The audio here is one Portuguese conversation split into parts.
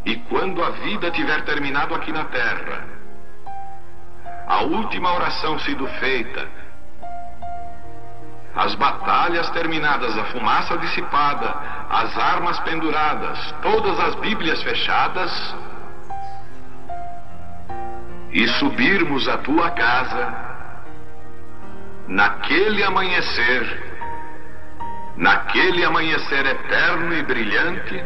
E quando a vida tiver terminado aqui na terra, a última oração sido feita, as batalhas terminadas, a fumaça dissipada, as armas penduradas, todas as Bíblias fechadas, e subirmos à tua casa, naquele amanhecer eterno e brilhante,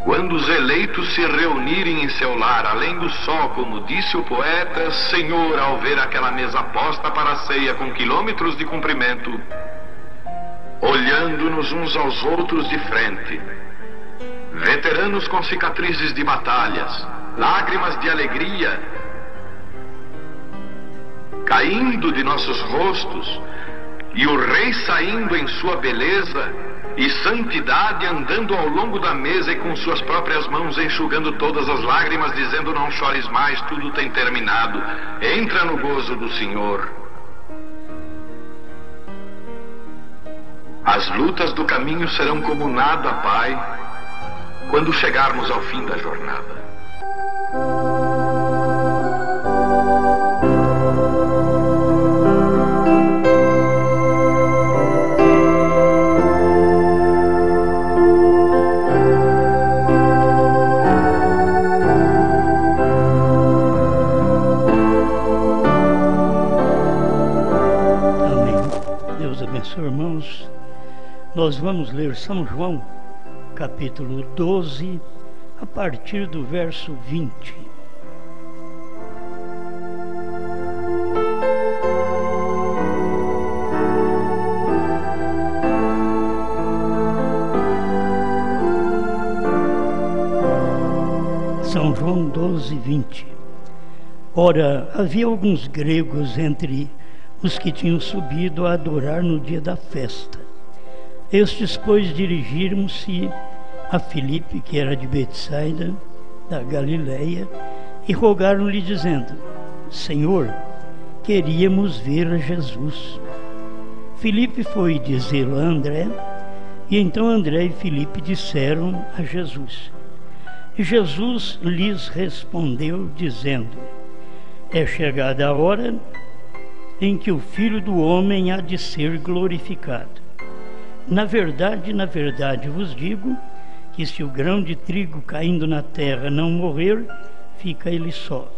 quando os eleitos se reunirem em seu lar, além do sol, como disse o poeta, Senhor, ao ver aquela mesa posta para a ceia com quilômetros de comprimento, olhando-nos uns aos outros de frente, veteranos com cicatrizes de batalhas, lágrimas de alegria caindo de nossos rostos, e o rei saindo em sua beleza e santidade, andando ao longo da mesa e com suas próprias mãos enxugando todas as lágrimas, dizendo: não chores mais, tudo tem terminado, entra no gozo do Senhor. As lutas do caminho serão como nada, Pai, quando chegarmos ao fim da jornada. Irmãos, nós vamos ler São João, capítulo 12, a partir do verso 20. São João 12, 20. Ora, havia alguns gregos entre os que tinham subido a adorar no dia da festa. Estes, pois, dirigiram-se a Filipe, que era de Betsaida, da Galileia, e rogaram-lhe, dizendo: Senhor, queríamos ver a Jesus. Filipe foi dizê-lo a André, e então André e Filipe disseram a Jesus. E Jesus lhes respondeu, dizendo: É chegada a hora em que o Filho do Homem há de ser glorificado. Na verdade vos digo que se o grão de trigo caindo na terra não morrer, fica ele só,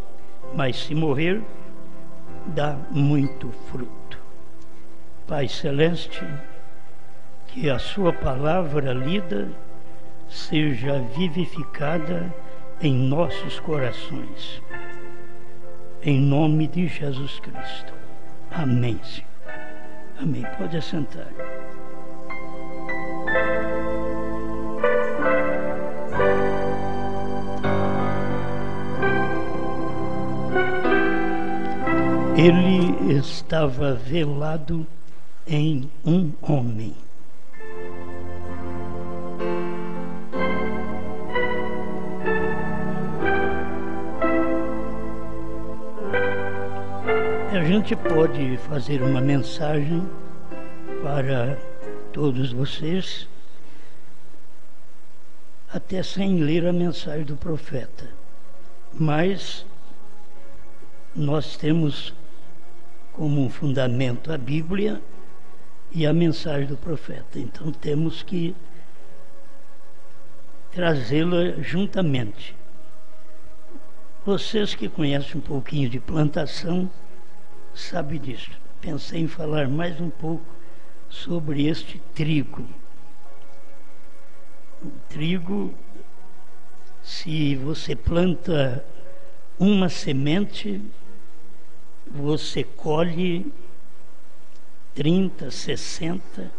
mas se morrer, dá muito fruto. Pai Celeste, que a sua palavra lida seja vivificada em nossos corações. Em nome de Jesus Cristo. Amém, Senhor. Amém. Pode assentar. Ele estava velado em um homem. A gente pode fazer uma mensagem para todos vocês, até sem ler a mensagem do profeta, mas nós temos como um fundamento a Bíblia e a mensagem do profeta, então temos que trazê-la juntamente. Vocês que conhecem um pouquinho de plantação sabe disso. Pensei em falar mais um pouco sobre este trigo. O trigo, se você planta uma semente, você colhe 30, 60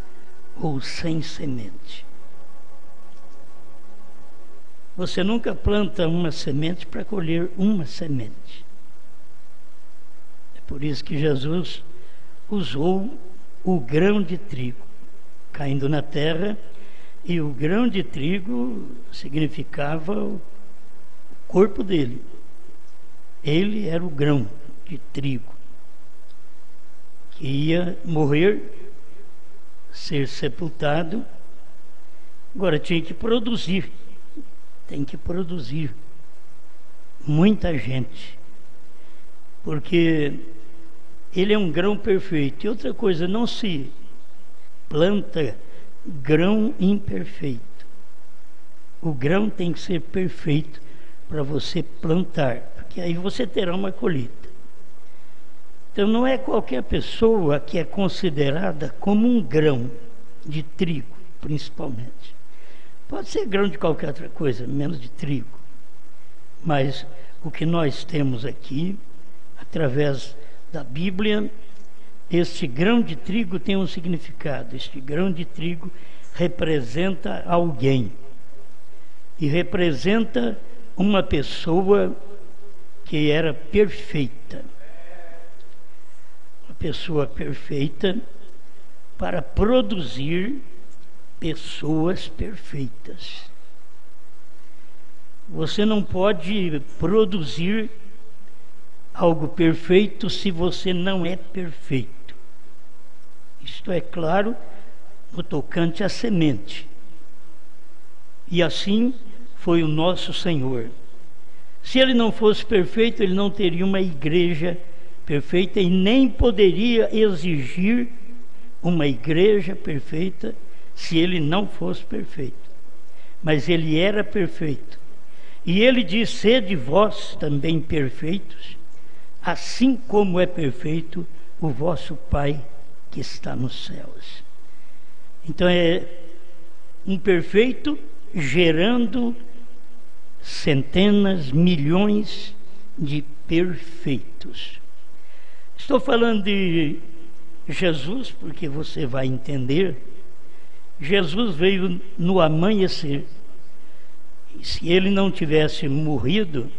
ou 100 sementes. Você nunca planta uma semente para colher uma semente. Por isso que Jesus usou o grão de trigo caindo na terra, e o grão de trigo significava o corpo dele. Ele era o grão de trigo que ia morrer, ser sepultado Agora tinha que produzir, tem que produzir muita gente, porque ele é um grão perfeito. E outra coisa, não se planta grão imperfeito. O grão tem que ser perfeito para você plantar, porque aí você terá uma colheita. Então não é qualquer pessoa que é considerada como um grão de trigo, principalmente. Pode ser grão de qualquer outra coisa, menos de trigo. Mas o que nós temos aqui, através da Bíblia, este grão de trigo tem um significado. Este grão de trigo representa alguém. E representa uma pessoa que era perfeita. Uma pessoa perfeita para produzir pessoas perfeitas. Você não pode produzir algo perfeito se você não é perfeito. Isto é claro no tocante à semente. E assim foi o nosso Senhor. Se ele não fosse perfeito, ele não teria uma igreja perfeita e nem poderia exigir uma igreja perfeita se ele não fosse perfeito. Mas ele era perfeito. E ele diz: sede vós também perfeitos, assim como é perfeito o vosso Pai que está nos céus. Então é um perfeito gerando centenas, milhões de perfeitos. Estou falando de Jesus porque você vai entender. Jesus veio no amanhecer. E se ele não tivesse morrido,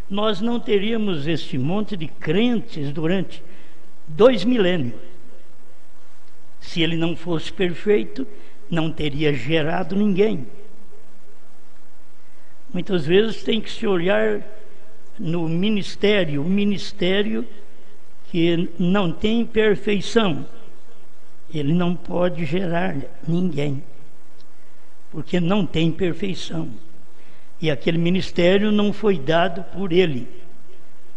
nós não teríamos este monte de crentes durante 2 milênios. Se ele não fosse perfeito, não teria gerado ninguém. Muitas vezes tem que se olhar no ministério, o ministério que não tem perfeição, ele não pode gerar ninguém, porque não tem perfeição. E aquele ministério não foi dado por ele,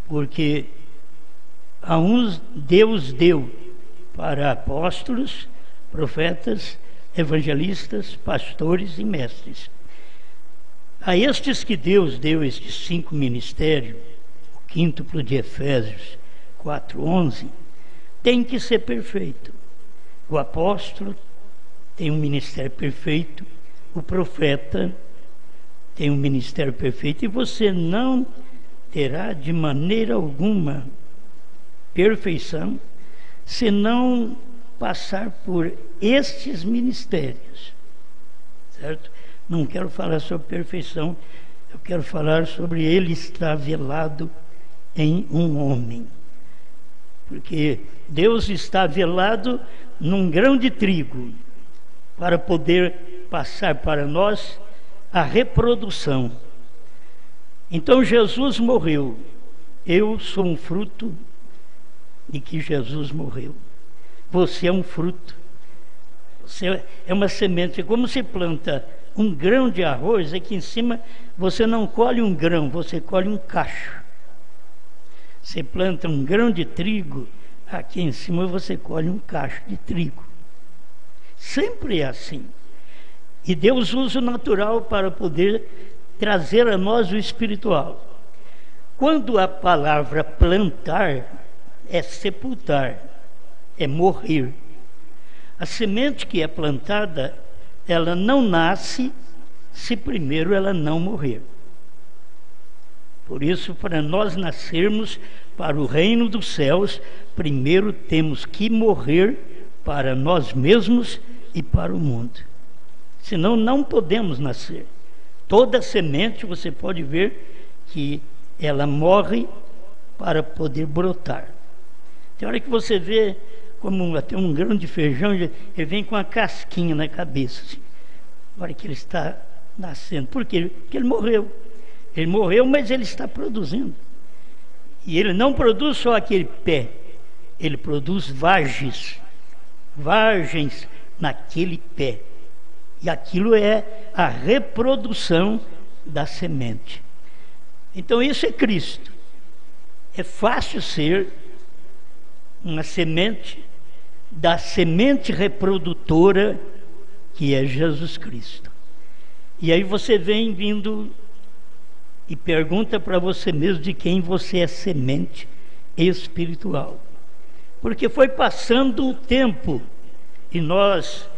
porque a uns Deus deu para apóstolos, profetas, evangelistas, pastores e mestres. A estes que Deus deu estes 5 ministérios, o quíntuplo de Efésios 4:11, tem que ser perfeito. O apóstolo tem um ministério perfeito, o profeta tem um ministério perfeito, e você não terá de maneira alguma perfeição se não passar por estes ministérios, certo? Não quero falar sobre perfeição, eu quero falar sobre ele estar velado em um homem. Porque Deus está velado num grão de trigo para poder passar para nós a reprodução. Então Jesus morreu. Eu sou um fruto de que Jesus morreu. Você é um fruto. Você é uma semente. Como se planta um grão de arroz, aqui em cima você não colhe um grão, você colhe um cacho. Você planta um grão de trigo, aqui em cima você colhe um cacho de trigo. Sempre é assim. E Deus usa o natural para poder trazer a nós o espiritual. Quando a palavra plantar é sepultar, é morrer. A semente que é plantada, ela não nasce se primeiro ela não morrer. Por isso, para nós nascermos para o reino dos céus, primeiro temos que morrer para nós mesmos e para o mundo. Senão não podemos nascer. Toda semente você pode ver que ela morre para poder brotar. Tem hora que você vê como até um grão de feijão, ele vem com a casquinha na cabeça, assim, na hora que ele está nascendo. Por quê? Porque ele morreu. Ele morreu, mas ele está produzindo. E ele não produz só aquele pé, ele produz vagens naquele pé. E aquilo é a reprodução da semente. Então isso é Cristo. É fácil ser uma semente da semente reprodutora que é Jesus Cristo. E aí você vem vindo e pergunta para você mesmo de quem você é semente espiritual. Porque foi passando o tempo e nós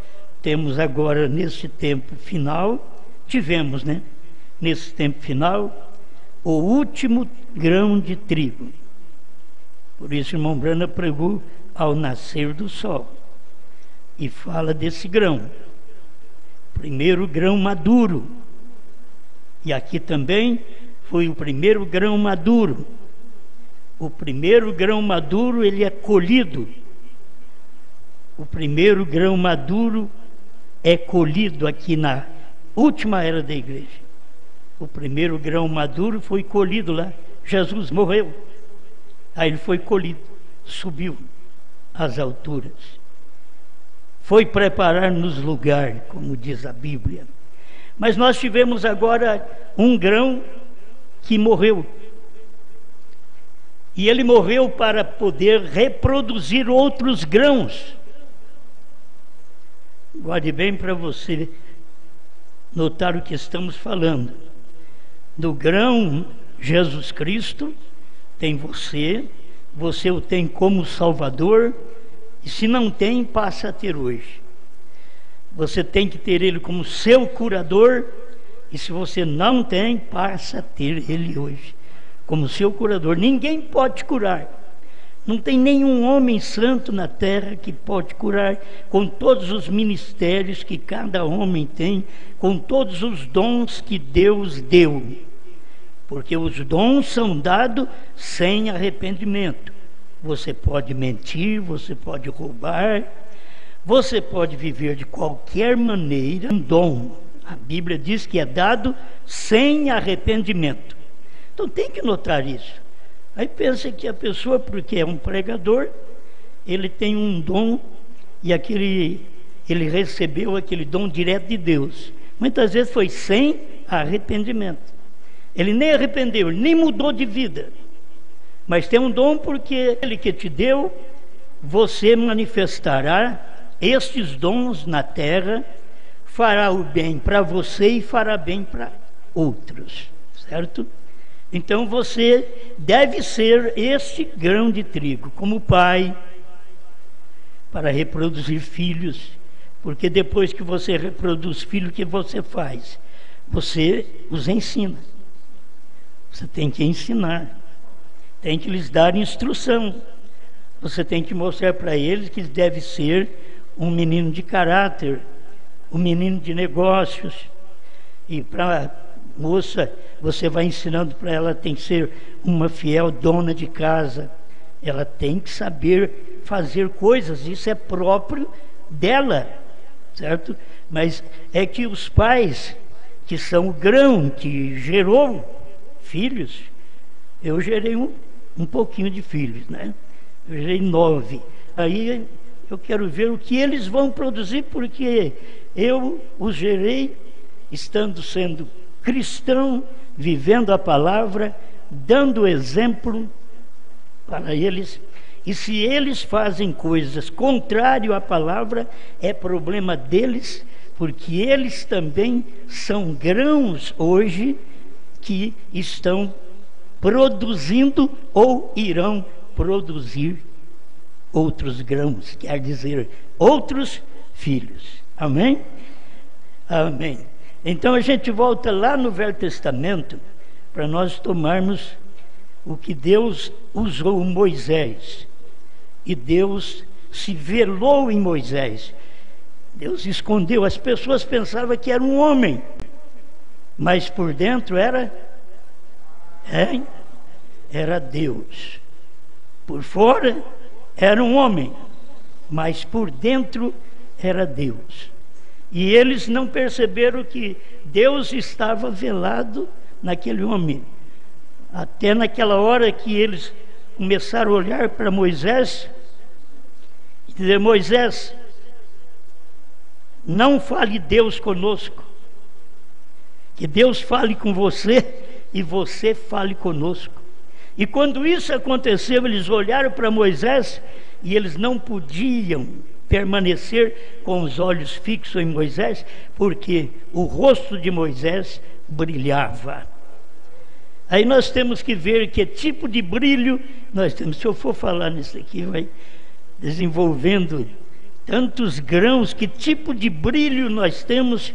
temos agora nesse tempo final, tivemos, né? Nesse tempo final, o último grão de trigo. Por isso, irmão Brana pregou ao nascer do sol. E fala desse grão. Primeiro grão maduro. E aqui também foi o primeiro grão maduro. O primeiro grão maduro, ele é colhido. O primeiro grão maduro é colhido aqui na última era da igreja. O primeiro grão maduro foi colhido lá. Jesus morreu. Aí ele foi colhido, subiu às alturas. Foi preparar-nos lugar, como diz a Bíblia. Mas nós tivemos agora um grão que morreu. E ele morreu para poder reproduzir outros grãos. Guarde bem para você notar o que estamos falando. Do grão Jesus Cristo, tem você o tem como Salvador, e se não tem, passa a ter hoje. Você tem que ter Ele como seu curador, e se você não tem, passa a ter Ele hoje como seu curador. Ninguém pode curar. Não tem nenhum homem santo na terra que pode curar, com todos os ministérios que cada homem tem, com todos os dons que Deus deu. Porque os dons são dados sem arrependimento. Você pode mentir, você pode roubar, você pode viver de qualquer maneira. Um dom, a Bíblia diz que é dado sem arrependimento. Então tem que notar isso. Aí pensa que a pessoa, porque é um pregador, ele tem um dom e ele recebeu aquele dom direto de Deus. Muitas vezes foi sem arrependimento. Ele nem arrependeu, nem mudou de vida. Mas tem um dom porque Ele que te deu, você manifestará estes dons na terra, fará o bem para você e fará bem para outros, certo? Então você deve ser este grão de trigo, como pai, para reproduzir filhos, porque depois que você reproduz filhos, o que você faz? Você os ensina. Você tem que ensinar, tem que lhes dar instrução. Você tem que mostrar para eles que deve ser um menino de caráter, um menino de negócios. E para a moça, você vai ensinando para ela, tem que ser uma fiel dona de casa. Ela tem que saber fazer coisas, isso é próprio dela, certo? Mas é que os pais, que são o grão que gerou filhos, eu gerei um pouquinho de filhos, né? Eu gerei 9. Aí eu quero ver o que eles vão produzir, porque eu os gerei sendo cristão, vivendo a palavra, dando exemplo para eles. E se eles fazem coisas contrárias à palavra, é problema deles, porque eles também são grãos hoje que estão produzindo ou irão produzir outros grãos, quer dizer, outros filhos. Amém? Amém. Então a gente volta lá no Velho Testamento para nós tomarmos o que Deus usou Moisés. E Deus se velou em Moisés. Deus escondeu. As pessoas pensavam que era um homem, mas por dentro era Deus. Por fora era um homem, mas por dentro era Deus. E eles não perceberam que Deus estava velado naquele homem. Até naquela hora que eles começaram a olhar para Moisés e dizer: Moisés, não fale Deus conosco. Que Deus fale com você e você fale conosco. E quando isso aconteceu, eles olharam para Moisés e eles não podiam permanecer com os olhos fixos em Moisés, porque o rosto de Moisés brilhava. Aí nós temos que ver que tipo de brilho nós temos. Se eu for falar nisso aqui, vai desenvolvendo tantos grãos, que tipo de brilho nós temos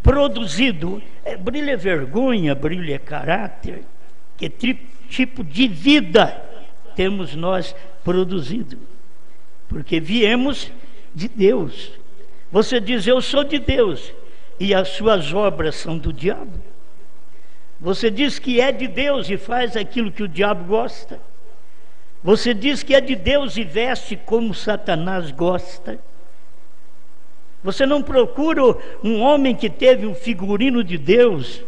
produzido. Brilho é vergonha, brilho é caráter. Que tipo de vida temos nós produzido? Porque viemos de Deus. Você diz, eu sou de Deus, e as suas obras são do diabo. Você diz que é de Deus e faz aquilo que o diabo gosta. Você diz que é de Deus e veste como Satanás gosta. Você não procura um homem que teve um figurino de Deus,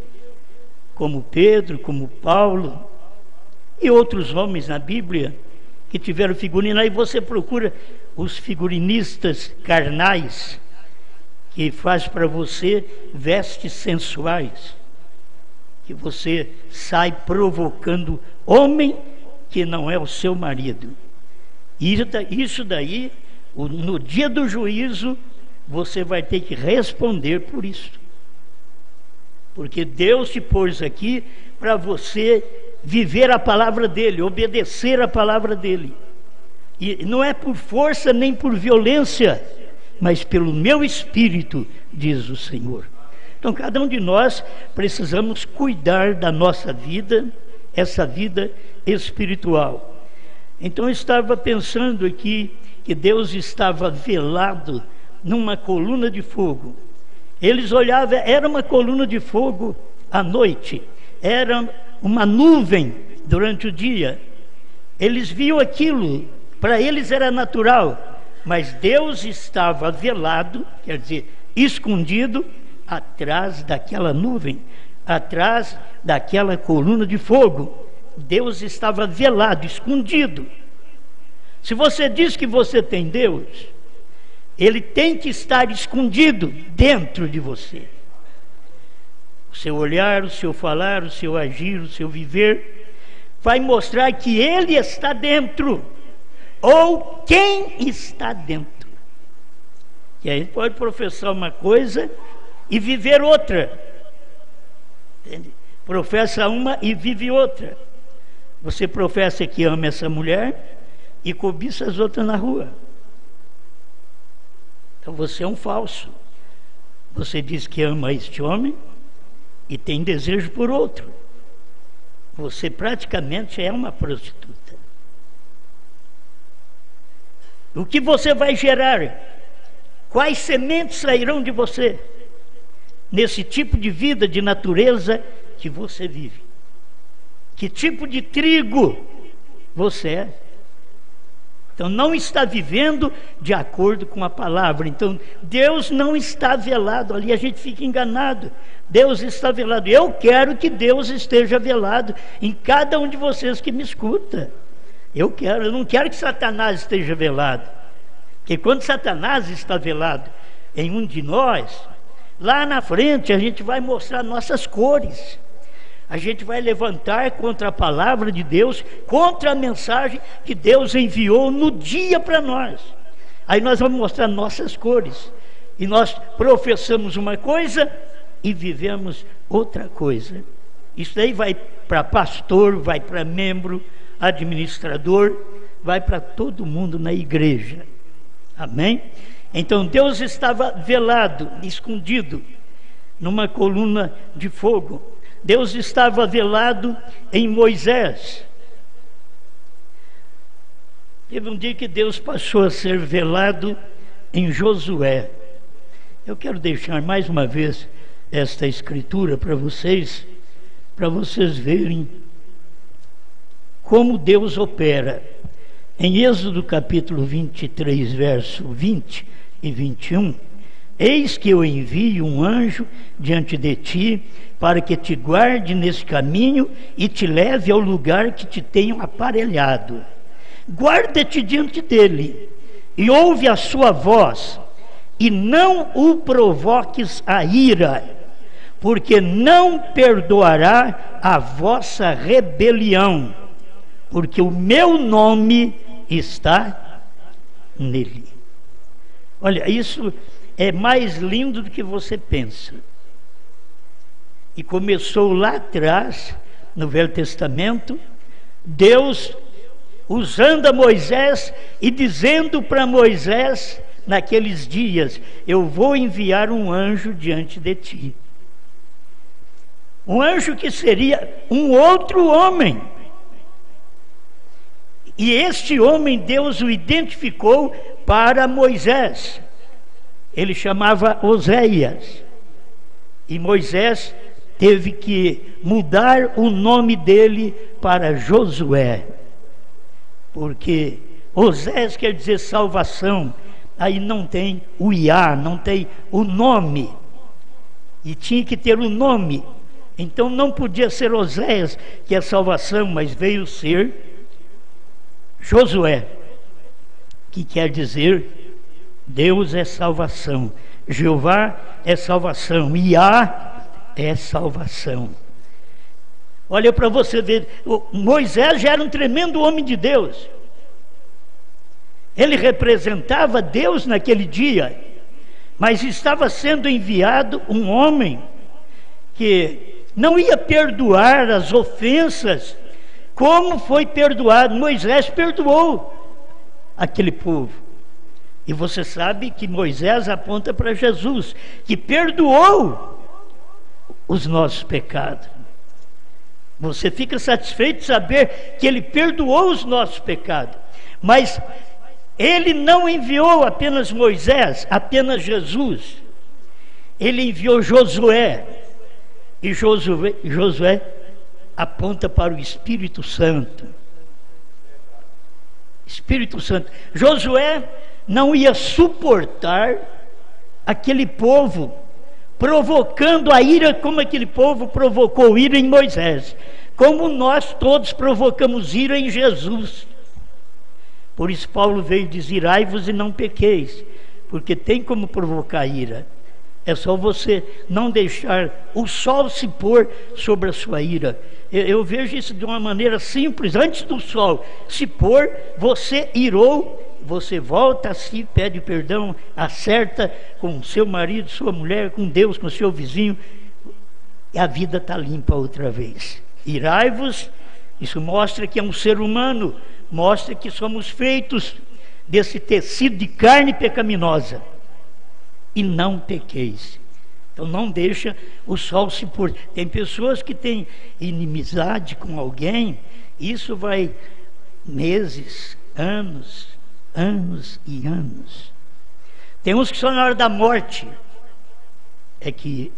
como Pedro, como Paulo e outros homens na Bíblia que tiveram figurino. Aí você procura os figurinistas carnais, que faz para você vestes sensuais, que você sai provocando homem que não é o seu marido. Isso daí, no dia do juízo, você vai ter que responder por isso. Porque Deus te pôs aqui para você viver a palavra dele, obedecer a palavra dele. E não é por força nem por violência, mas pelo meu espírito, diz o Senhor. Então cada um de nós precisamos cuidar da nossa vida, essa vida espiritual. Então eu estava pensando aqui que Deus estava velado numa coluna de fogo. Eles olhavam, era uma coluna de fogo à noite, era uma nuvem durante o dia. Eles viam aquilo, para eles era natural, mas Deus estava velado, quer dizer, escondido atrás daquela nuvem, atrás daquela coluna de fogo. Deus estava velado, escondido. Se você diz que você tem Deus, Ele tem que estar escondido dentro de você. O seu olhar, o seu falar, o seu agir, o seu viver vai mostrar que Ele está dentro, ou quem está dentro. E aí pode professar uma coisa e viver outra. Entende? Professa uma e vive outra. Você professa que ama essa mulher e cobiça as outras na rua. Então você é um falso. Você diz que ama este homem e tem desejo por outro. Você praticamente é uma prostituta. O que você vai gerar? Quais sementes sairão de você nesse tipo de vida, de natureza que você vive? Que tipo de trigo você é? Então não está vivendo de acordo com a palavra. Então Deus não está velado ali, a gente fica enganado. Deus está velado. Eu quero que Deus esteja velado em cada um de vocês que me escuta. Eu não quero que Satanás esteja velado. Porque quando Satanás está velado em um de nós, lá na frente a gente vai mostrar nossas cores. A gente vai levantar contra a palavra de Deus, contra a mensagem que Deus enviou no dia para nós. Aí nós vamos mostrar nossas cores. E nós professamos uma coisa e vivemos outra coisa. Isso daí vai para pastor, vai para membro, administrador, vai para todo mundo na igreja. Amém? Então Deus estava velado, escondido, numa coluna de fogo. Deus estava velado em Moisés. Teve um dia que Deus passou a ser velado em Josué. Eu quero deixar mais uma vez esta escritura para vocês verem como Deus opera. Em Êxodo capítulo 23, verso 20 e 21, eis que eu envio um anjo diante de ti, para que te guarde nesse caminho e te leve ao lugar que te tenho aparelhado. Guarda-te diante dele e ouve a sua voz, e não o provoques a ira, porque não perdoará a vossa rebelião, porque o meu nome está nele. Olha, isso é mais lindo do que você pensa. E começou lá atrás, no Velho Testamento, Deus usando a Moisés e dizendo para Moisés, naqueles dias: eu vou enviar um anjo diante de ti. Um anjo que seria um outro homem. E este homem, Deus o identificou para Moisés. Ele chamava Oséias. E Moisés teve que mudar o nome dele para Josué. Porque Oséias quer dizer salvação. Aí não tem o Iá, não tem o nome. E tinha que ter o nome. Então não podia ser Oséias, que é salvação, mas veio ser Josué, que quer dizer Deus é salvação, Jeová é salvação, Iá é salvação. Olha para você ver, Moisés já era um tremendo homem de Deus. Ele representava Deus naquele dia, mas estava sendo enviado um homem que não ia perdoar as ofensas como foi perdoado. Moisés perdoou aquele povo. E você sabe que Moisés aponta para Jesus, que perdoou os nossos pecados. Você fica satisfeito de saber que ele perdoou os nossos pecados. Mas ele não enviou apenas Moisés, apenas Jesus. Ele enviou Josué. E Josué aponta para o Espírito Santo. Espírito Santo. Josué não ia suportar aquele povo provocando a ira, como aquele povo provocou ira em Moisés, como nós todos provocamos ira em Jesus. Por isso Paulo veio dizer: irai-vos e não pequeis, porque tem como provocar ira. É só você não deixar o sol se pôr sobre a sua ira. Eu vejo isso de uma maneira simples. Antes do sol se pôr, você irou, você volta a si, pede perdão, acerta com seu marido, sua mulher, com Deus, com seu vizinho, e a vida está limpa outra vez. Irai-vos, isso mostra que é um ser humano, mostra que somos feitos desse tecido de carne pecaminosa. E não pequeis. Então não deixa o sol se pôr. Tem pessoas que têm inimizade com alguém, isso vai meses, anos e anos. Tem uns que só na hora da morte é que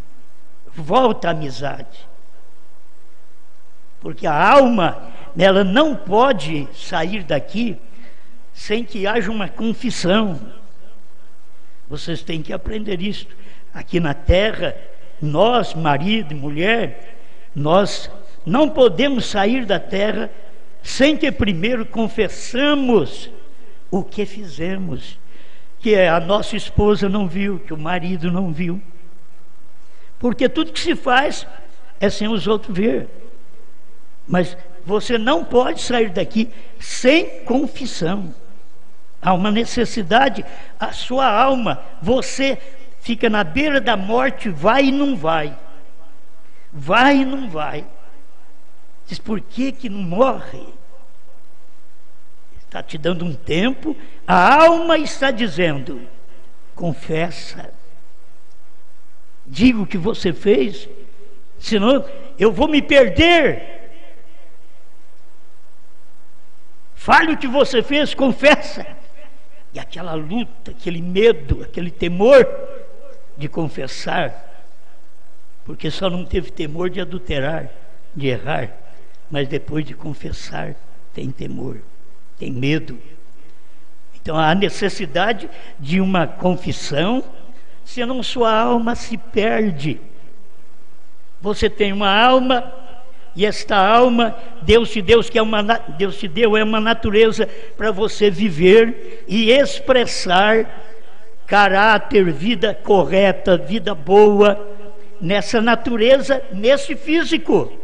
volta a amizade. Porque a alma, ela não pode sair daqui sem que haja uma confissão. Vocês têm que aprender isso. Aqui na terra, nós, marido e mulher, nós não podemos sair da terra sem que primeiro confessamos o que fizemos, que a nossa esposa não viu, que o marido não viu. Porque tudo que se faz é sem os outros ver. Mas você não pode sair daqui sem confissão. Há uma necessidade, a sua alma, você fica na beira da morte, vai e não vai. Vai e não vai. Diz: por que não morre? Está te dando um tempo, a alma está dizendo: confessa. Diga o que você fez, senão eu vou me perder. Fale o que você fez, confessa. E aquela luta, aquele medo, aquele temor de confessar, porque só não teve temor de adulterar, de errar, mas depois de confessar tem temor, tem medo. Então há necessidade de uma confissão, senão sua alma se perde. Você tem uma alma, e esta alma, Deus te deu é uma natureza para você viver e expressar caráter, vida correta, vida boa, nessa natureza, nesse físico.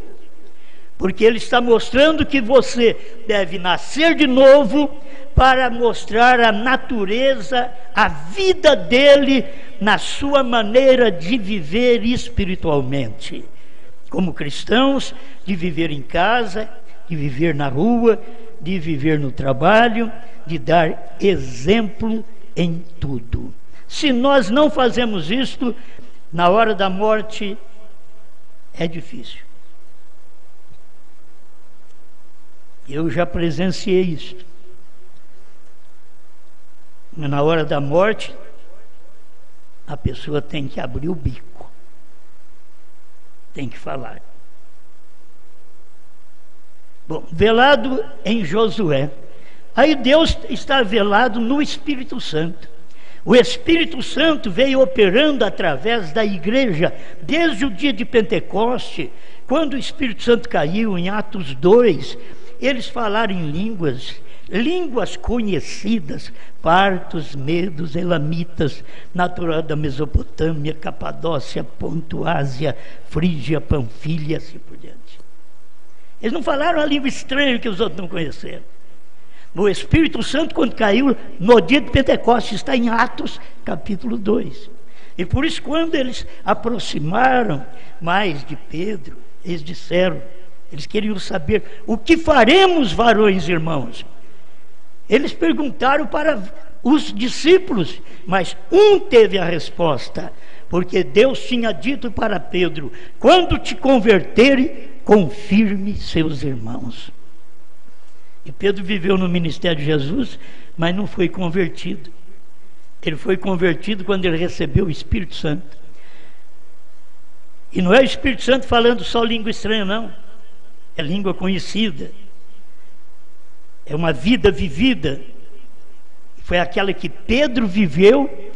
Porque ele está mostrando que você deve nascer de novo para mostrar a natureza, a vida dele na sua maneira de viver espiritualmente. Como cristãos, de viver em casa, de viver na rua, de viver no trabalho, de dar exemplo em tudo. Se nós não fazemos isto, na hora da morte é difícil. Eu já presenciei isto. Na hora da morte, a pessoa tem que abrir o bico, tem que falar. Bom, velado em Josué. Aí Deus está velado no Espírito Santo. O Espírito Santo veio operando através da igreja desde o dia de Pentecoste, quando o Espírito Santo caiu em Atos 2, eles falaram em línguas conhecidas, partos, medos, elamitas, natural da Mesopotâmia, Capadócia, Ponto, Ásia, Frígia, Panfilha, assim por diante. Eles não falaram a língua estranha que os outros não conheceram. O Espírito Santo, quando caiu no dia de Pentecostes, está em Atos capítulo 2. E por isso, quando eles aproximaram mais de Pedro, eles disseram, eles queriam saber: o que faremos, varões irmãos? Eles perguntaram para os discípulos, mas um teve a resposta, porque Deus tinha dito para Pedro: quando te converter, confirme seus irmãos. E Pedro viveu no ministério de Jesus, mas não foi convertido. Ele foi convertido quando ele recebeu o Espírito Santo. E não é o Espírito Santo falando só língua estranha, não. É língua conhecida. É uma vida vivida. Foi aquela que Pedro viveu.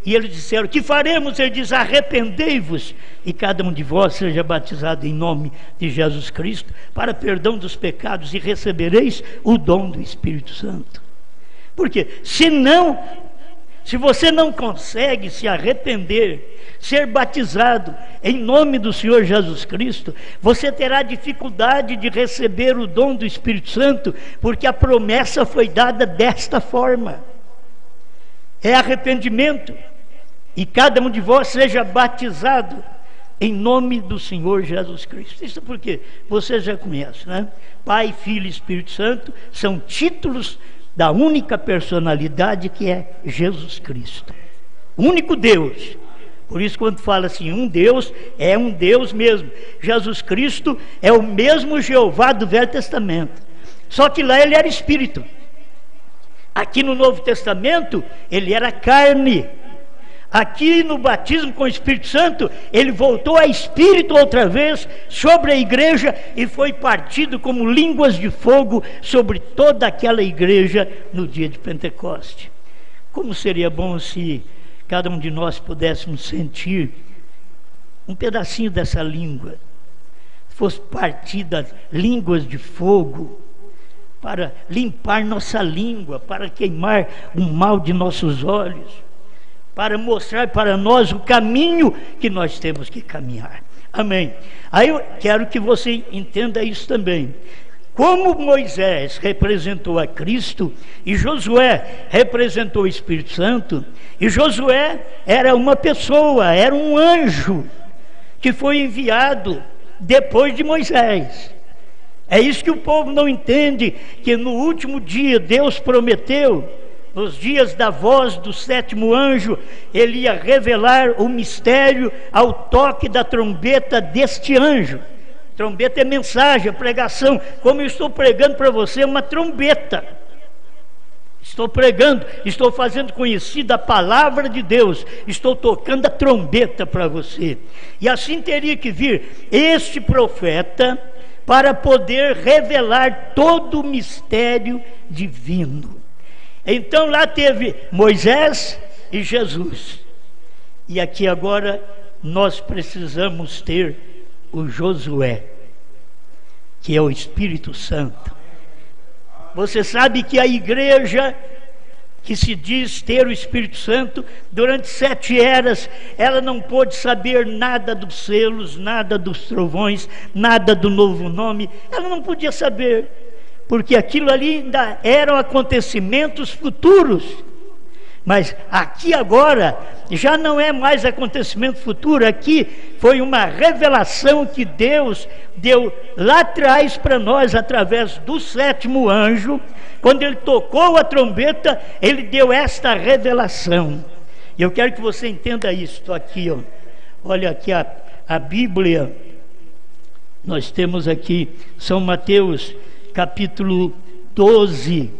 E eles disseram: o que faremos? Ele diz: arrependei-vos, e cada um de vós seja batizado em nome de Jesus Cristo, para perdão dos pecados, e recebereis o dom do Espírito Santo. Porque se você não consegue se arrepender, ser batizado em nome do Senhor Jesus Cristo, você terá dificuldade de receber o dom do Espírito Santo, porque a promessa foi dada desta forma. É arrependimento, e cada um de vós seja batizado em nome do Senhor Jesus Cristo. Isso porque você já conhece, né? Pai, Filho e Espírito Santo são títulos da única personalidade, que é Jesus Cristo, único Deus. Por isso, quando fala assim, um Deus, é um Deus mesmo. Jesus Cristo é o mesmo Jeová do Velho Testamento, só que lá ele era Espírito. Aqui no Novo Testamento, ele era carne. Aqui no batismo com o Espírito Santo, ele voltou a Espírito outra vez sobre a igreja e foi partido como línguas de fogo sobre toda aquela igreja no dia de Pentecoste. Como seria bom se cada um de nós pudéssemos sentir um pedacinho dessa língua, fosse partida línguas de fogo, para limpar nossa língua, para queimar o mal de nossos olhos, para mostrar para nós o caminho que nós temos que caminhar. Amém. Aí eu quero que você entenda isso também. Como Moisés representou a Cristo, e Josué representou o Espírito Santo, e Josué era uma pessoa, era um anjo, que foi enviado depois de Moisés. É isso que o povo não entende, que no último dia Deus prometeu, nos dias da voz do sétimo anjo, ele ia revelar o mistério ao toque da trombeta deste anjo. Trombeta é mensagem, é pregação. Como eu estou pregando para você, é uma trombeta. Estou pregando, estou fazendo conhecida a palavra de Deus, estou tocando a trombeta para você. E assim teria que vir este profeta para poder revelar todo o mistério divino. Então lá teve Moisés e Jesus. E aqui agora nós precisamos ter o Josué, que é o Espírito Santo. Você sabe que a igreja que se diz ter o Espírito Santo, durante 7 eras, ela não pôde saber nada dos selos, nada dos trovões, nada do novo nome. Ela não podia saber, porque aquilo ali ainda eram acontecimentos futuros. Mas aqui agora já não é mais acontecimento futuro. Aqui foi uma revelação que Deus deu lá atrás para nós, através do 7º anjo. Quando ele tocou a trombeta, ele deu esta revelação. E eu quero que você entenda isto aqui, ó. Olha aqui a Bíblia. Nós temos aqui São Mateus capítulo 12,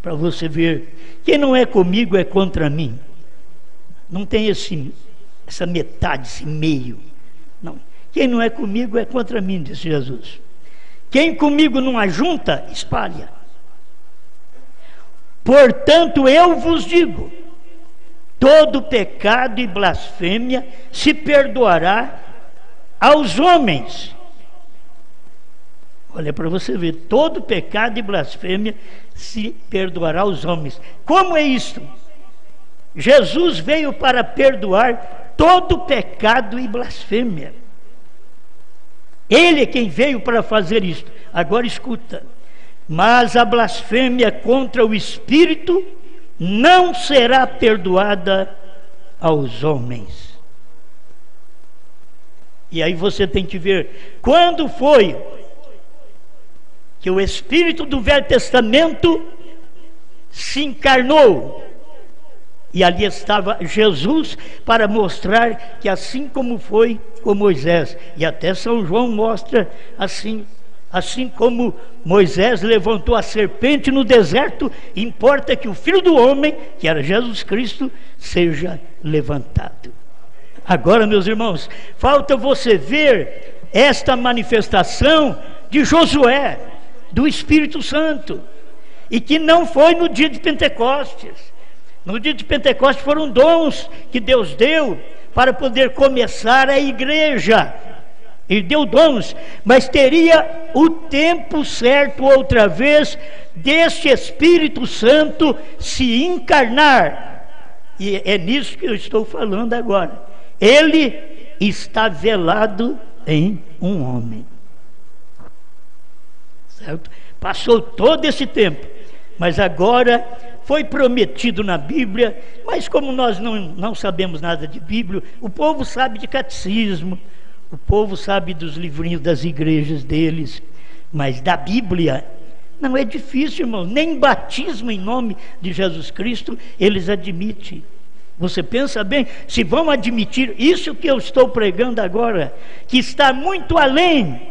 para você ver. Quem não é comigo é contra mim. Não tem essa metade, esse meio. Não. Quem não é comigo é contra mim, disse Jesus. Quem comigo não ajunta, espalha. Portanto, eu vos digo: todo pecado e blasfêmia se perdoará aos homens. Olha para você ver, todo pecado e blasfêmia se perdoará aos homens. Como é isto? Jesus veio para perdoar todo pecado e blasfêmia. Ele é quem veio para fazer isto. Agora escuta: mas a blasfêmia contra o Espírito não será perdoada aos homens. E aí você tem que ver quando foi que o Espírito do Velho Testamento se encarnou. E ali estava Jesus para mostrar que assim como foi com Moisés, e até São João mostra assim como Moisés levantou a serpente no deserto, importa que o Filho do Homem, que era Jesus Cristo, seja levantado. Agora, meus irmãos, falta você ver esta manifestação de Josué, do Espírito Santo, e que não foi no dia de Pentecostes. No dia de Pentecostes foram dons que Deus deu para poder começar a igreja. Ele deu dons, mas teria o tempo certo outra vez deste Espírito Santo se encarnar. E é nisso que eu estou falando agora. Ele está velado em um homem. Certo? Passou todo esse tempo, mas agora foi prometido na Bíblia. Mas como nós não sabemos nada de Bíblia, o povo sabe de catecismo, o povo sabe dos livrinhos das igrejas deles, mas da Bíblia não é difícil, irmão. Nem batismo em nome de Jesus Cristo eles admitem. Você pensa bem, se vão admitir isso que eu estou pregando agora, que está muito além,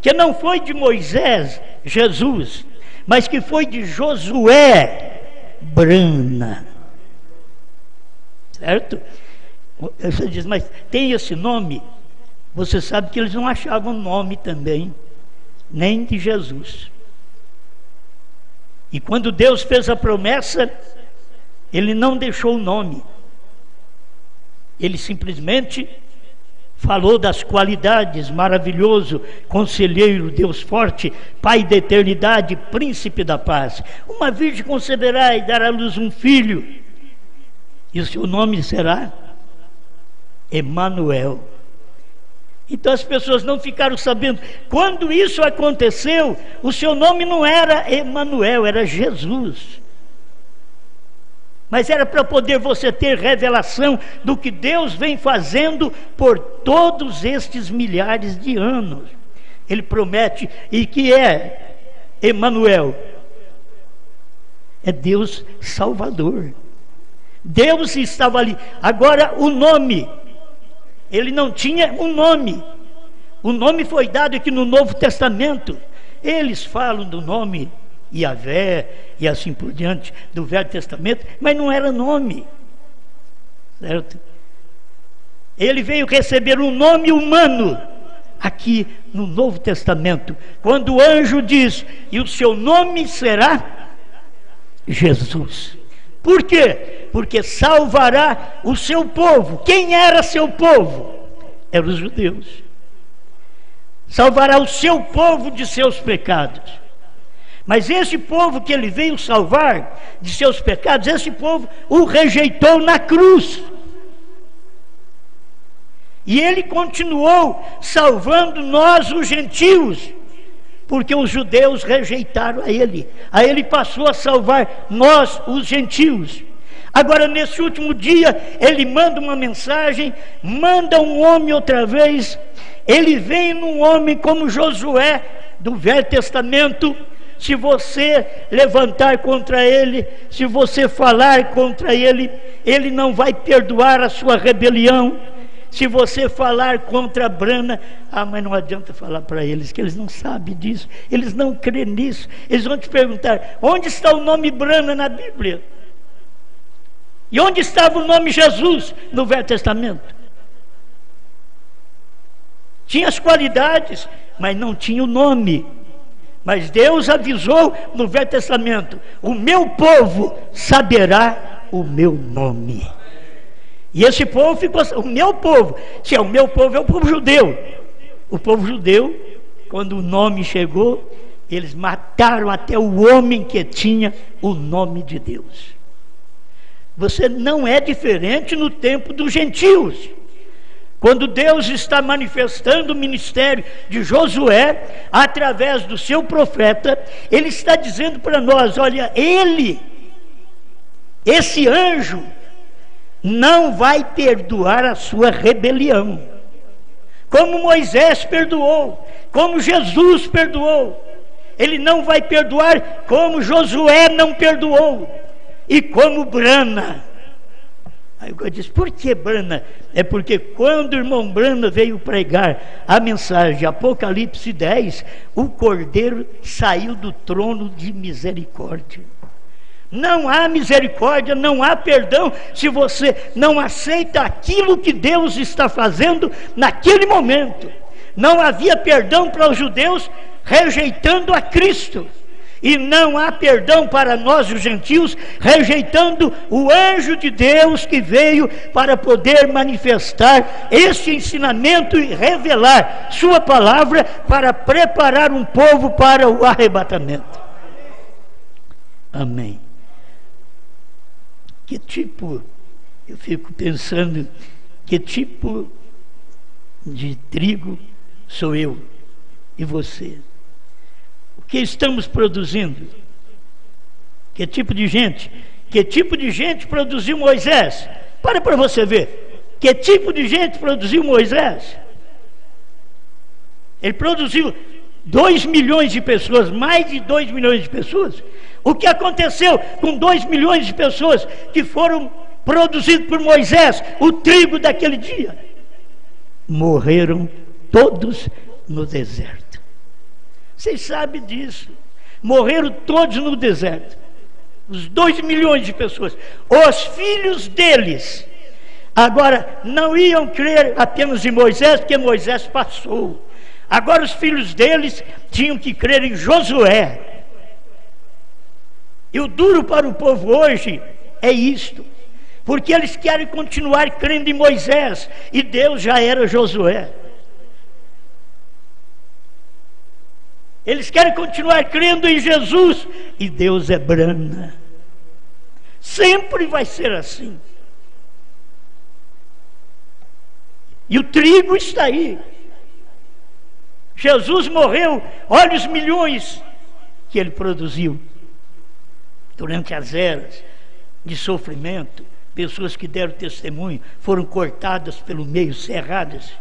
que não foi de Moisés, Jesus, mas que foi de Josué, Brana. Certo? Você diz, mas tem esse nome? Você sabe que eles não achavam nome também, nem de Jesus. E quando Deus fez a promessa, Ele não deixou o nome. Ele simplesmente falou das qualidades: maravilhoso, conselheiro, Deus forte, Pai da eternidade, príncipe da paz. Uma virgem conceberá e dará à luz um filho, e o seu nome será Emanuel. Então as pessoas não ficaram sabendo. Quando isso aconteceu, o seu nome não era Emanuel, era Jesus. Mas era para poder você ter revelação do que Deus vem fazendo por todos estes milhares de anos. Ele promete, e que é Emanuel? É Deus Salvador. Deus estava ali. Agora o nome, ele não tinha um nome. O nome foi dado aqui no Novo Testamento. Eles falam do nome Yahvé e assim por diante do Velho Testamento, mas não era nome, certo? Ele veio receber um nome humano aqui no Novo Testamento, quando o anjo diz: e o seu nome será Jesus. Por quê? Porque salvará o seu povo. Quem era seu povo? Eram os judeus. Salvará o seu povo de seus pecados. Mas esse povo que ele veio salvar de seus pecados, esse povo o rejeitou na cruz. E ele continuou salvando nós, os gentios, porque os judeus rejeitaram a ele. Aí ele passou a salvar nós, os gentios. Agora, nesse último dia, ele manda uma mensagem, manda um homem outra vez. Ele vem num homem como Josué, do Velho Testamento. Se você levantar contra ele, se você falar contra ele, ele não vai perdoar a sua rebelião. Se você falar contra Brana, mas não adianta falar para eles, que eles não sabem disso, eles não creem nisso. Eles vão te perguntar: onde está o nome Brana na Bíblia? E onde estava o nome Jesus no Velho Testamento? Tinha as qualidades, mas não tinha o nome. Mas Deus avisou no Velho Testamento: o meu povo saberá o meu nome. E esse povo ficou, o meu povo, se é o meu povo, é o povo judeu. O povo judeu, quando o nome chegou, eles mataram até o homem que tinha o nome de Deus. Você não é diferente no tempo dos gentios. Quando Deus está manifestando o ministério de Josué, através do seu profeta, ele está dizendo para nós: olha, esse anjo, não vai perdoar a sua rebelião, como Moisés perdoou, como Jesus perdoou. Ele não vai perdoar como Josué não perdoou, e como Brana. Aí eu disse: por que Brana? É porque quando o irmão Brana veio pregar a mensagem de Apocalipse 10, o Cordeiro saiu do trono de misericórdia. Não há misericórdia, não há perdão, se você não aceita aquilo que Deus está fazendo naquele momento. Não havia perdão para os judeus rejeitando a Cristo, e não há perdão para nós, os gentios, rejeitando o anjo de Deus que veio para poder manifestar este ensinamento e revelar sua palavra para preparar um povo para o arrebatamento. Amém. Que tipo, eu fico pensando, que tipo de trigo sou eu e você? O que estamos produzindo? Que tipo de gente? Que tipo de gente produziu Moisés? Para você ver. Que tipo de gente produziu Moisés? Ele produziu 2 milhões de pessoas, mais de 2 milhões de pessoas. O que aconteceu com 2 milhões de pessoas que foram produzidos por Moisés, o trigo daquele dia? Morreram todos no deserto. Vocês sabem disso. Morreram todos no deserto. Os 2 milhões de pessoas. Os filhos deles. Agora, não iam crer apenas em Moisés, porque Moisés passou. Agora os filhos deles tinham que crer em Josué. E o duro para o povo hoje é isto, porque eles querem continuar crendo em Moisés, e Deus já era Josué. Eles querem continuar crendo em Jesus, e Deus é Brana. Sempre vai ser assim. E o trigo está aí. Jesus morreu, olha os milhões que ele produziu durante as eras de sofrimento. Pessoas que deram testemunho foram cortadas pelo meio, serradas,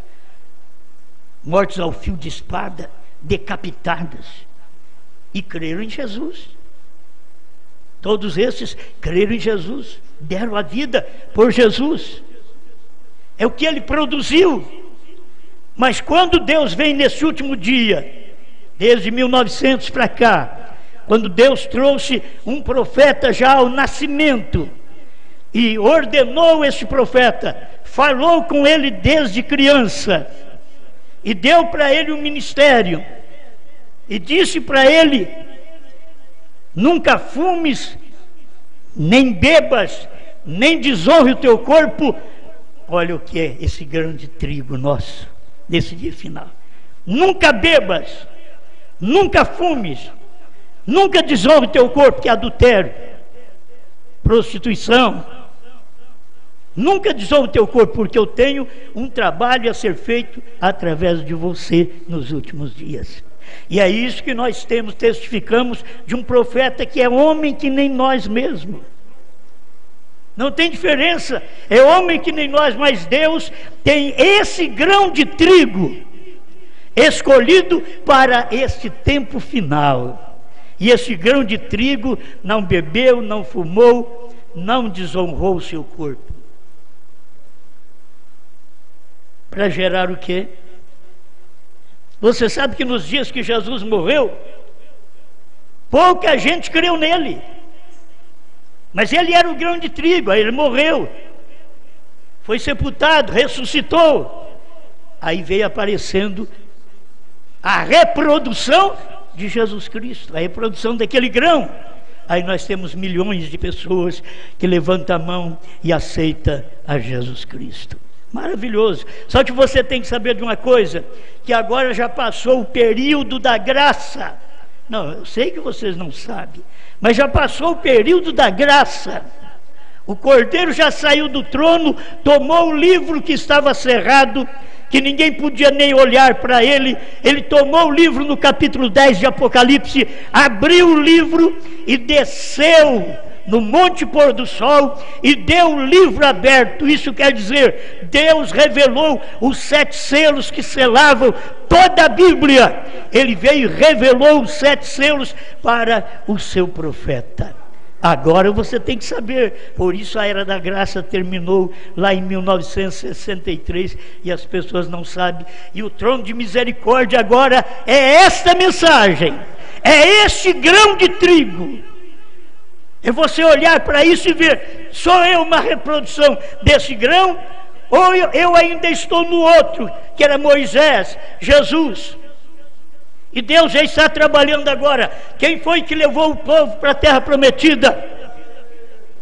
mortos ao fio de espada, decapitadas, e creram em Jesus. Todos esses creram em Jesus, deram a vida por Jesus. É o que ele produziu. Mas quando Deus vem nesse último dia, desde 1900 para cá, quando Deus trouxe um profeta já ao nascimento, e ordenou esse profeta, falou com ele desde criança, e deu para ele um ministério, e disse para ele: nunca fumes, nem bebas, nem desonre o teu corpo. Olha o que é esse grande trigo nosso, nesse dia final. Nunca bebas, nunca fumes, Nunca desonre o teu corpo, que é adultério, prostituição. Nunca desonre o teu corpo, porque eu tenho um trabalho a ser feito através de você nos últimos dias. E é isso que nós testificamos de um profeta que é homem que nem nós mesmos. Não tem diferença, é homem que nem nós, mas Deus tem esse grão de trigo escolhido para este tempo final. E esse grão de trigo não bebeu, não fumou, não desonrou o seu corpo. Para gerar o quê? Você sabe que nos dias que Jesus morreu, pouca gente creu nele. Mas ele era o grão de trigo, aí ele morreu, foi sepultado, ressuscitou. Aí veio aparecendo a reprodução de Jesus Cristo, a reprodução daquele grão. Aí nós temos milhões de pessoas que levantam a mão e aceitam a Jesus Cristo. Maravilhoso. Só que você tem que saber de uma coisa, que agora já passou o período da graça. Não, eu sei que vocês não sabem, mas já passou o período da graça. O Cordeiro já saiu do trono, tomou o livro que estava cerrado, que ninguém podia nem olhar para ele. Ele tomou o livro no capítulo 10 de Apocalipse, abriu o livro e desceu no Monte Pôr do Sol e deu o livro aberto. Isso quer dizer, Deus revelou os 7 selos que selavam toda a Bíblia. Ele veio e revelou os 7 selos para o seu profeta. Agora você tem que saber, por isso a Era da Graça terminou lá em 1963 e as pessoas não sabem. E o trono de misericórdia agora é esta mensagem, é este grão de trigo. É você olhar para isso e ver, sou eu uma reprodução desse grão? Ou eu ainda estou no outro, que era Moisés, Jesus? E Deus já está trabalhando agora. Quem foi que levou o povo para a terra prometida?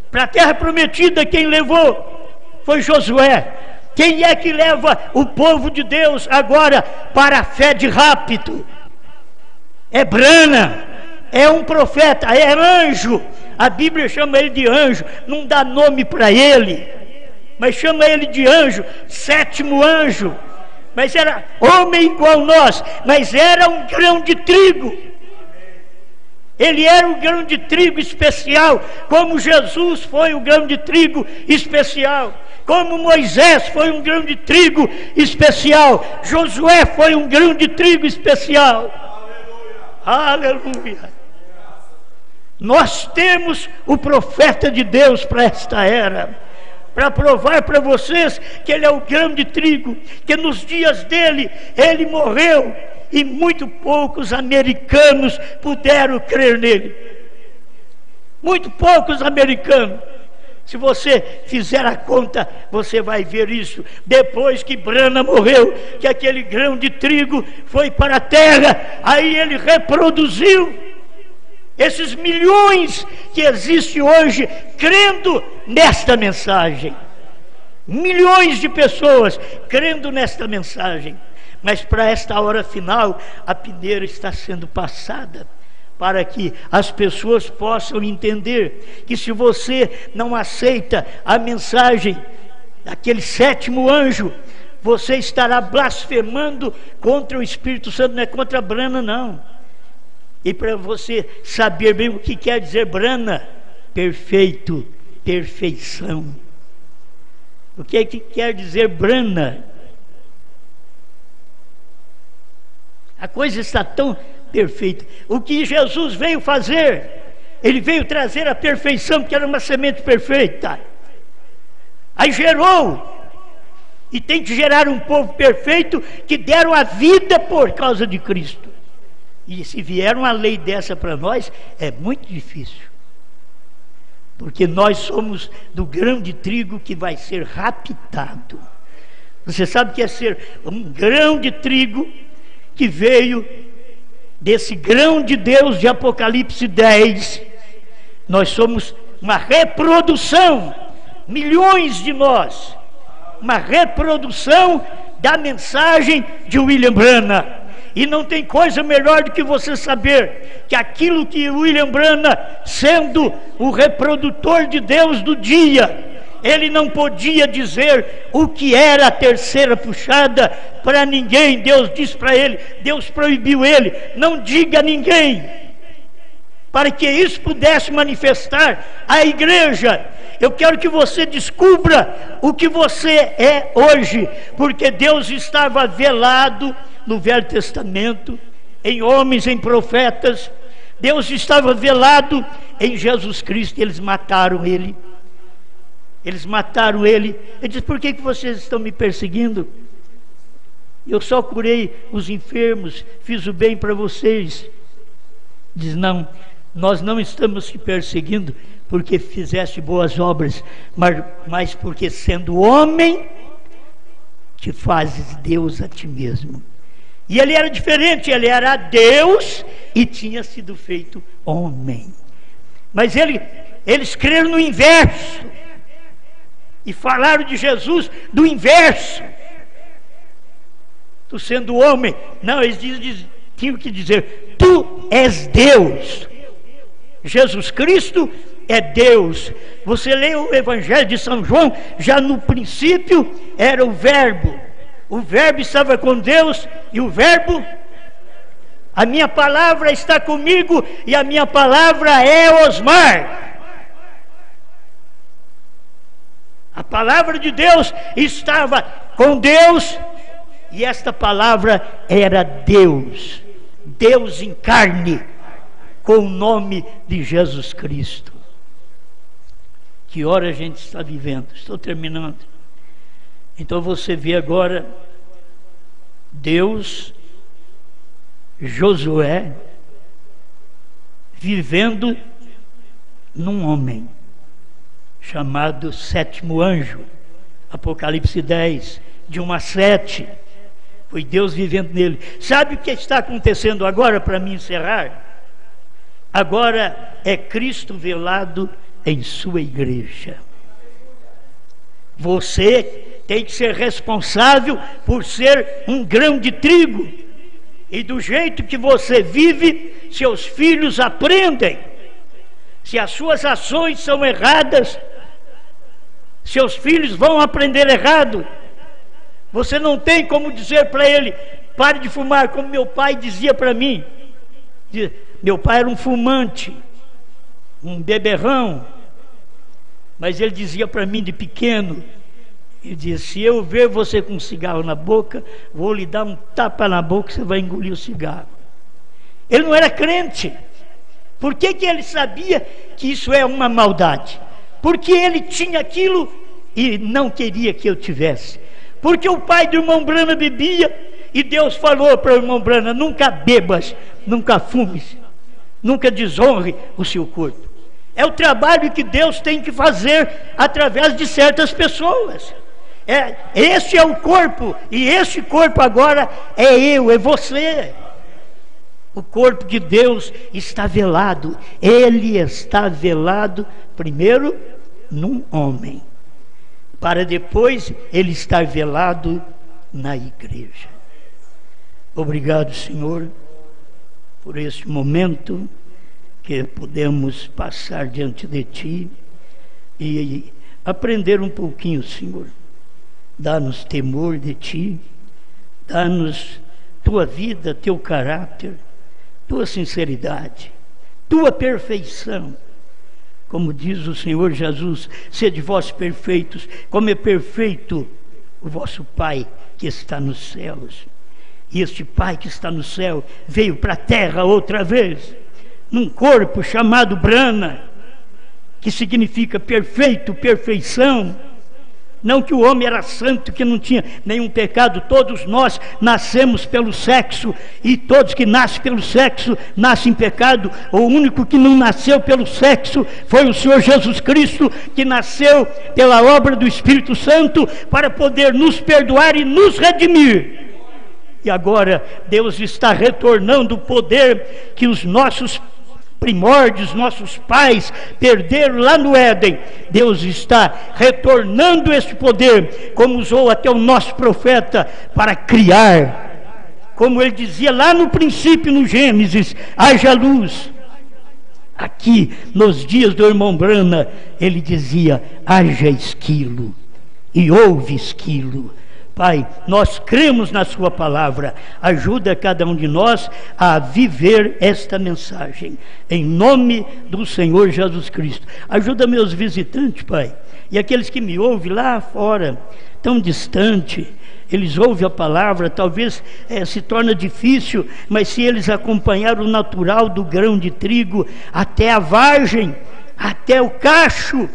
Para a terra prometida quem levou? Foi Josué. Quem é que leva o povo de Deus agora para a fé de rapto? É Brana, é um profeta, é anjo. A Bíblia chama ele de anjo, não dá nome para ele, mas chama ele de anjo, 7º anjo. Mas era homem igual nós, mas era um grão de trigo. Ele era um grão de trigo especial, como Jesus foi o grão de trigo especial, como Moisés foi um grão de trigo especial, Josué foi um grão de trigo especial. Aleluia! Nós temos o profeta de Deus para esta era, para provar para vocês que ele é o grão de trigo, que nos dias dele, ele morreu e muito poucos americanos puderam crer nele. Muito poucos americanos. Se você fizer a conta, você vai ver isso. Depois que Brana morreu, que aquele grão de trigo foi para a terra, aí ele reproduziu esses milhões que existem hoje crendo nesta mensagem. Milhões de pessoas crendo nesta mensagem. Mas para esta hora final, a peneira está sendo passada, para que as pessoas possam entender que se você não aceita a mensagem daquele 7º anjo, você estará blasfemando contra o Espírito Santo. Não é contra a Brana, não. E para você saber bem o que quer dizer Brana, perfeito, perfeição. O que é que quer dizer Brana? A coisa está tão perfeita. O que Jesus veio fazer? Ele veio trazer a perfeição, porque era uma semente perfeita. Aí gerou. E tem que gerar um povo perfeito que deram a vida por causa de Cristo. E se vier uma lei dessa para nós, é muito difícil. Porque nós somos do grão de trigo que vai ser raptado. Você sabe o que é ser um grão de trigo que veio desse grão de Deus de Apocalipse 10? Nós somos uma reprodução, milhões de nós, uma reprodução da mensagem de William Branham. E não tem coisa melhor do que você saber que aquilo que William Branham, sendo o reprodutor de Deus do dia, ele não podia dizer o que era a terceira puxada para ninguém. Deus disse para ele, Deus proibiu ele, não diga a ninguém, para que isso pudesse manifestar a igreja. Eu quero que você descubra o que você é hoje, porque Deus estava velado no Velho Testamento, em homens, em profetas. Deus estava velado em Jesus Cristo. Eles mataram ele. Eles mataram ele. Ele disse, por que vocês estão me perseguindo? Eu só curei os enfermos, fiz o bem para vocês. Diz, não, nós não estamos te perseguindo porque fizeste boas obras, mas porque sendo homem, te fazes Deus a ti mesmo. E ele era diferente, ele era Deus e tinha sido feito homem. Mas eles creram no inverso e falaram de Jesus do inverso. Tu sendo homem, não, eles tinham que dizer, tu és Deus. Jesus Cristo é Deus. Você lê o Evangelho de São João, já no princípio era o Verbo. O Verbo estava com Deus e o Verbo, a minha palavra está comigo e a minha palavra é Osmar. A palavra de Deus estava com Deus e esta palavra era Deus. Deus em carne, com o nome de Jesus Cristo. Que hora a gente está vivendo? Estou terminando. Então você vê agora Deus, Josué, vivendo num homem chamado sétimo anjo. Apocalipse 10, de 1 a 7. Foi Deus vivendo nele. Sabe o que está acontecendo agora, para me encerrar? Agora é Cristo velado em sua igreja. Você tem que ser responsável por ser um grão de trigo. E do jeito que você vive, seus filhos aprendem. Se as suas ações são erradas, seus filhos vão aprender errado. Você não tem como dizer para ele, pare de fumar, como meu pai dizia para mim. Meu pai era um fumante, um beberrão, mas ele dizia para mim de pequeno, ele dizia, se eu ver você com um cigarro na boca, vou lhe dar um tapa na boca e você vai engolir o cigarro. Ele não era crente. Por que ele sabia que isso é uma maldade? Porque ele tinha aquilo e não queria que eu tivesse. Porque o pai do irmão Branham bebia e Deus falou para o irmão Branham, nunca bebas, nunca fumes, nunca desonre o seu corpo. É o trabalho que Deus tem que fazer através de certas pessoas. Este é o corpo, e este corpo agora é eu, é você. O corpo de Deus está velado. Ele está velado primeiro num homem, para depois ele estar velado na igreja. Obrigado, Senhor, por este momento que podemos passar diante de Ti e aprender um pouquinho, Senhor. Dá-nos temor de Ti, dá-nos Tua vida, Teu caráter, Tua sinceridade, Tua perfeição. Como diz o Senhor Jesus, sede vós perfeitos, como é perfeito o vosso Pai que está nos céus. E este Pai que está no céu veio para a terra outra vez, num corpo chamado Branham, que significa perfeito, perfeição. Não que o homem era santo, que não tinha nenhum pecado. Todos nós nascemos pelo sexo, e todos que nascem pelo sexo nascem em pecado. O único que não nasceu pelo sexo foi o Senhor Jesus Cristo, que nasceu pela obra do Espírito Santo para poder nos perdoar e nos redimir. E agora Deus está retornando o poder que os nossos primórdios, nossos pais perderam lá no Éden. Deus está retornando esse poder, como usou até o nosso profeta, para criar como ele dizia lá no princípio, no Gênesis, haja luz. Aqui, nos dias do irmão Brana, ele dizia, haja esquilo, e houve esquilo. Pai, nós cremos na sua palavra, ajuda cada um de nós a viver esta mensagem, em nome do Senhor Jesus Cristo. Ajuda meus visitantes, Pai, e aqueles que me ouvem lá fora, tão distante, eles ouvem a palavra, talvez se torna difícil, mas se eles acompanharem o natural do grão de trigo, até a vagem, até o cacho,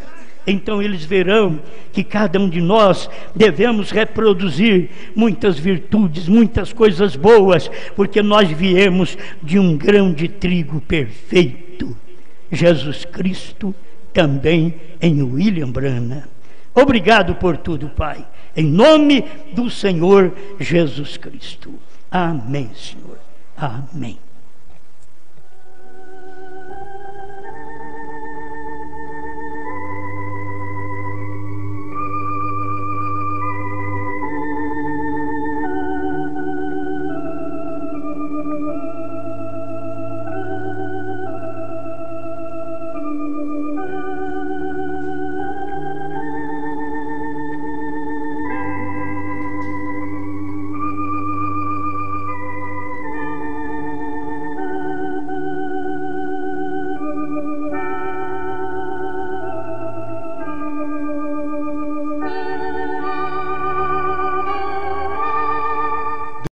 então eles verão que cada um de nós devemos reproduzir muitas virtudes, muitas coisas boas, porque nós viemos de um grão de trigo perfeito, Jesus Cristo, também em William Brana. Obrigado por tudo, Pai, em nome do Senhor Jesus Cristo. Amém, Senhor. Amém.